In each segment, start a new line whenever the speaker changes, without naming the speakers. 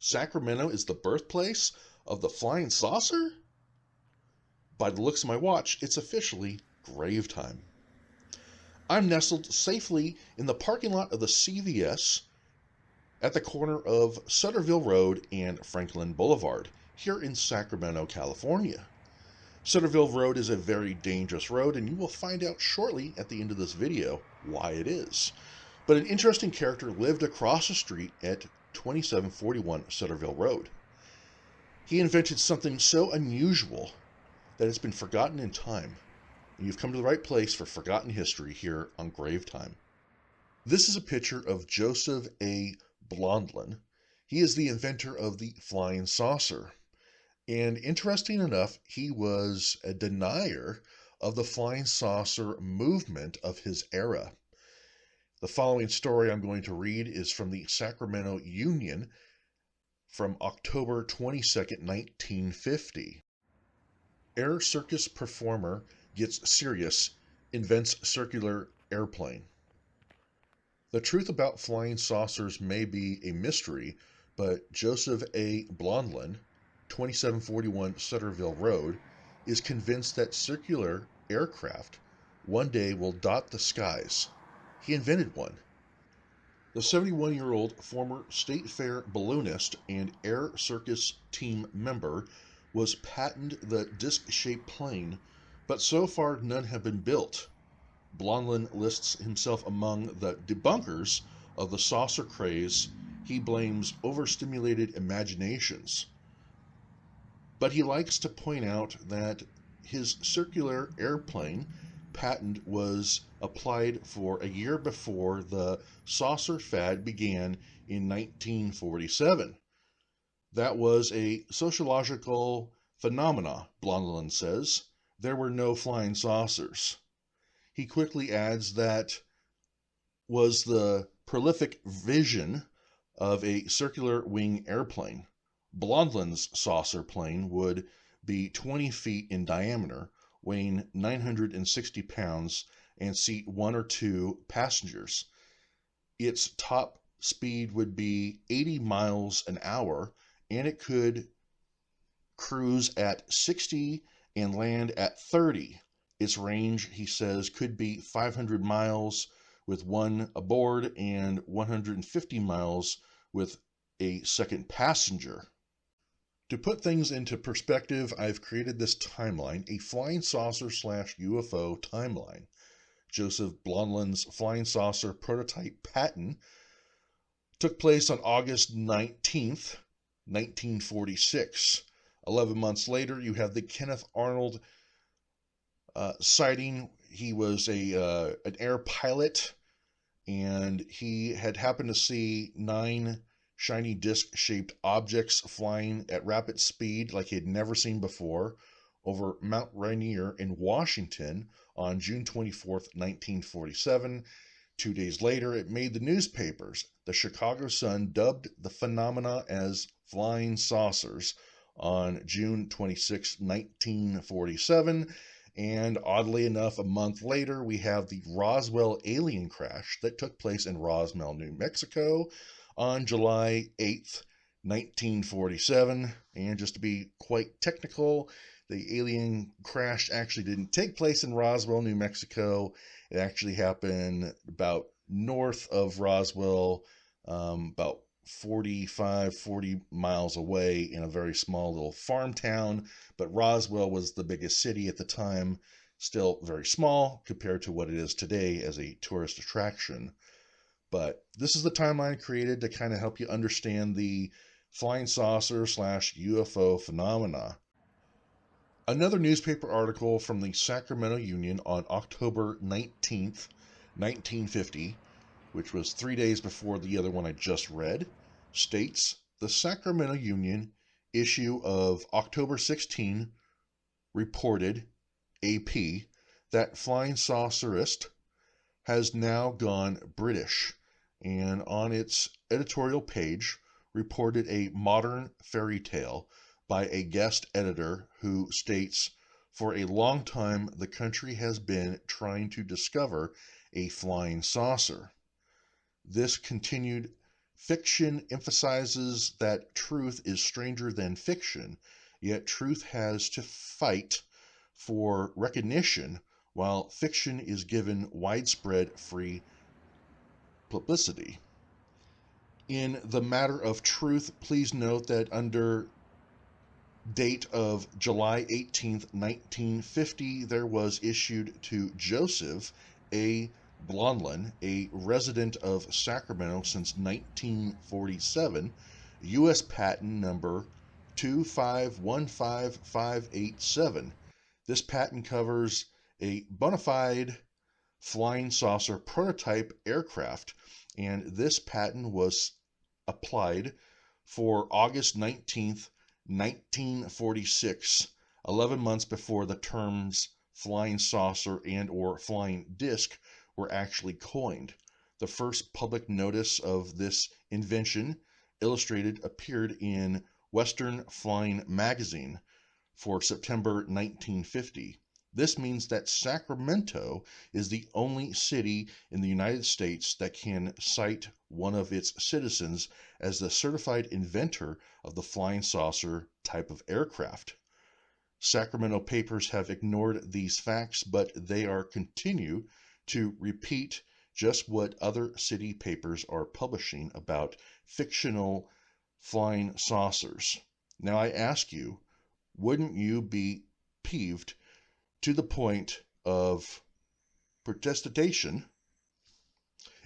Sacramento is the birthplace of the flying saucer? By the looks of my watch, it's officially grave time. I'm nestled safely in the parking lot of the CVS at the corner of Sutterville Road and Franklin Boulevard, here in Sacramento, California. Sutterville Road is a very dangerous road, and you will find out shortly at the end of this video why it is. But an interesting character lived across the street at 2741 Sutterville Road. He invented something so unusual that it's been forgotten in time. And you've come to the right place for forgotten history here on Grave Time. This is a picture of Joseph A. Blondlin. He is the inventor of the flying saucer. And interesting enough, he was a denier of the flying saucer movement of his era. The following story I'm going to read is from the Sacramento Union from October 22nd, 1950. Air circus performer gets serious, invents circular airplane. The truth about flying saucers may be a mystery, but Joseph A. Blondlin, 2741 Sutterville Road, is convinced that circular aircraft one day will dot the skies. He invented one. The 71-year-old former State Fair balloonist and air circus team member was patented the disc-shaped plane, but so far none have been built. Blondlin lists himself among the debunkers of the saucer craze. He blames overstimulated imaginations. But he likes to point out that his circular airplane patent was applied for a year before the saucer fad began in 1947. That was a sociological phenomena, Blondlin says. There were no flying saucers. He quickly adds that was the prolific vision of a circular wing airplane. Blondlin's saucer plane would be 20 feet in diameter, weighing 960 pounds, and seat one or two passengers. Its top speed would be 80 miles an hour, and it could cruise at 60 and land at 30. Its range, he says, could be 500 miles with one aboard and 150 miles with a second passenger. To put things into perspective, I've created this timeline, a flying saucer / UFO timeline. Joseph Blondlin's flying saucer prototype patent took place on August 19th, 1946. 11 months later, you have the Kenneth Arnold sighting. He was an air pilot, and he had happened to see 9 shiny disc-shaped objects flying at rapid speed like he had never seen before over Mount Rainier in Washington on June 24th, 1947. 2 days later, it made the newspapers. The Chicago Sun dubbed the phenomena as flying saucers on June 26, 1947. And oddly enough, a month later, we have the Roswell alien crash that took place in Roswell, New Mexico on July 8th, 1947. And just to be quite technical, the alien crash actually didn't take place in Roswell, New Mexico. It actually happened about north of Roswell, about 40 miles away in a very small little farm town. But Roswell was the biggest city at the time, still very small compared to what it is today as a tourist attraction. But this is the timeline created to kind of help you understand the flying saucer / UFO phenomena. Another newspaper article from the Sacramento Union on October 19th, 1950, which was 3 days before the other one I just read, states the Sacramento Union issue of October 16 reported, AP, that flying saucerist has now gone British, and on its editorial page reported a modern fairy tale by a guest editor who states, for a long time the country has been trying to discover a flying saucer. This continued Fiction emphasizes that truth is stranger than fiction, yet truth has to fight for recognition while fiction is given widespread free publicity. In the matter of truth, please note that under date of July 18th, 1950, there was issued to Joseph A. Blondlin, a resident of Sacramento since 1947, U.S. patent number 2515587. This patent covers a bona fide flying saucer prototype aircraft, and this patent was applied for August 19th, 1946, 11 months before the terms flying saucer and or flying disc were actually coined. The first public notice of this invention, illustrated, appeared in Western Flying Magazine for September 1950. This means that Sacramento is the only city in the United States that can cite one of its citizens as the certified inventor of the flying saucer type of aircraft. Sacramento papers have ignored these facts, but they are continue to repeat just what other city papers are publishing about fictional flying saucers. Now I ask you, wouldn't you be peeved to the point of protestation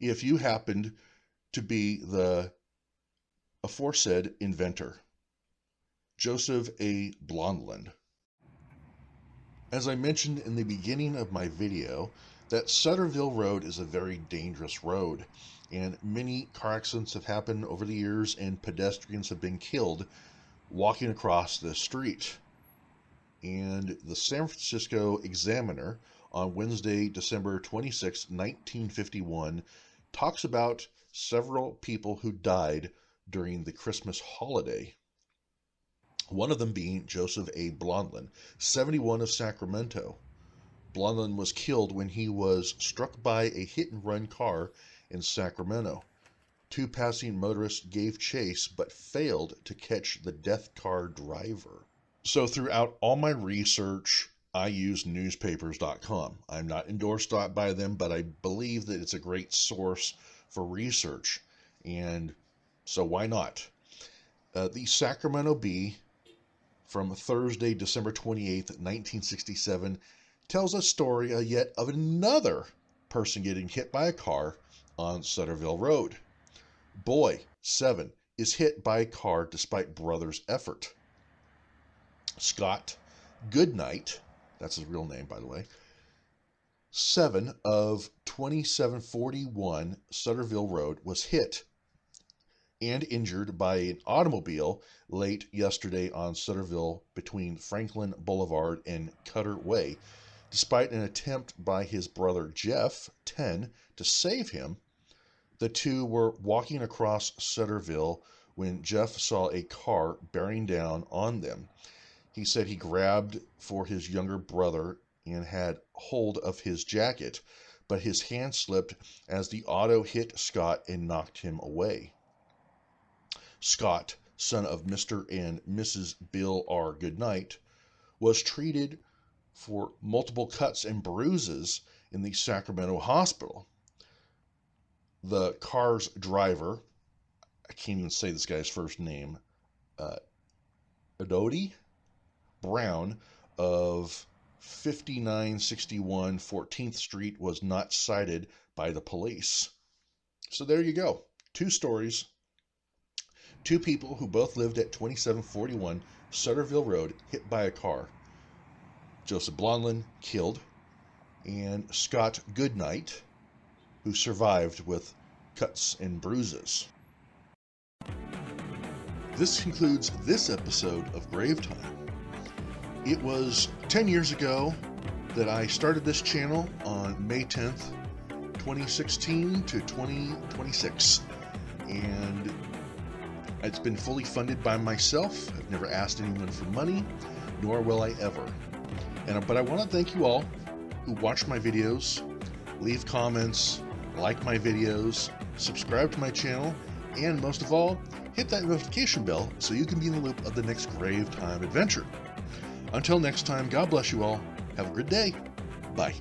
if you happened to be the aforesaid inventor, Joseph A. Blondlin? As I mentioned in the beginning of my video, that Sutterville Road is a very dangerous road, and many car accidents have happened over the years, and pedestrians have been killed walking across this street. And the San Francisco Examiner on Wednesday, December 26, 1951, talks about several people who died during the Christmas holiday. One of them being Joseph A. Blondlin, 71, of Sacramento. Blondlin was killed when he was struck by a hit-and-run car in Sacramento. Two passing motorists gave chase but failed to catch the death car driver. So throughout all my research, I use newspapers.com. I'm not endorsed by them, but I believe that it's a great source for research. And so why not? The Sacramento Bee from Thursday, December 28th, 1967, tells a story yet of another person getting hit by a car on Sutterville Road. Boy, 7, is hit by a car despite brother's effort. Scott Goodnight, that's his real name, by the way, 7 of 2741 Sutterville Road, was hit and injured by an automobile late yesterday on Sutterville between Franklin Boulevard and Cutter Way. Despite an attempt by his brother Jeff, 10, to save him, the two were walking across Sutterville when Jeff saw a car bearing down on them. He said he grabbed for his younger brother and had hold of his jacket, but his hand slipped as the auto hit Scott and knocked him away. Scott, son of Mr. and Mrs. Bill R. Goodnight, was treated for multiple cuts and bruises in the Sacramento hospital. The car's driver, I can't even say this guy's first name, Adodi Brown of 5961 14th Street, was not cited by the police. So there you go. Two stories. Two people who both lived at 2741 Sutterville Road hit by a car. Joseph Blondlin killed, and Scott Goodnight, who survived with cuts and bruises. This concludes this episode of Grave Time. It was 10 years ago that I started this channel on May 10th, 2016 to 2026, and it's been fully funded by myself. I've never asked anyone for money, nor will I ever. But I want to thank you all who watch my videos, leave comments, like my videos, subscribe to my channel, And most of all, hit that notification bell so you can be in the loop of the next Grave Time adventure. Until next time, God bless you all. Have a good day. Bye.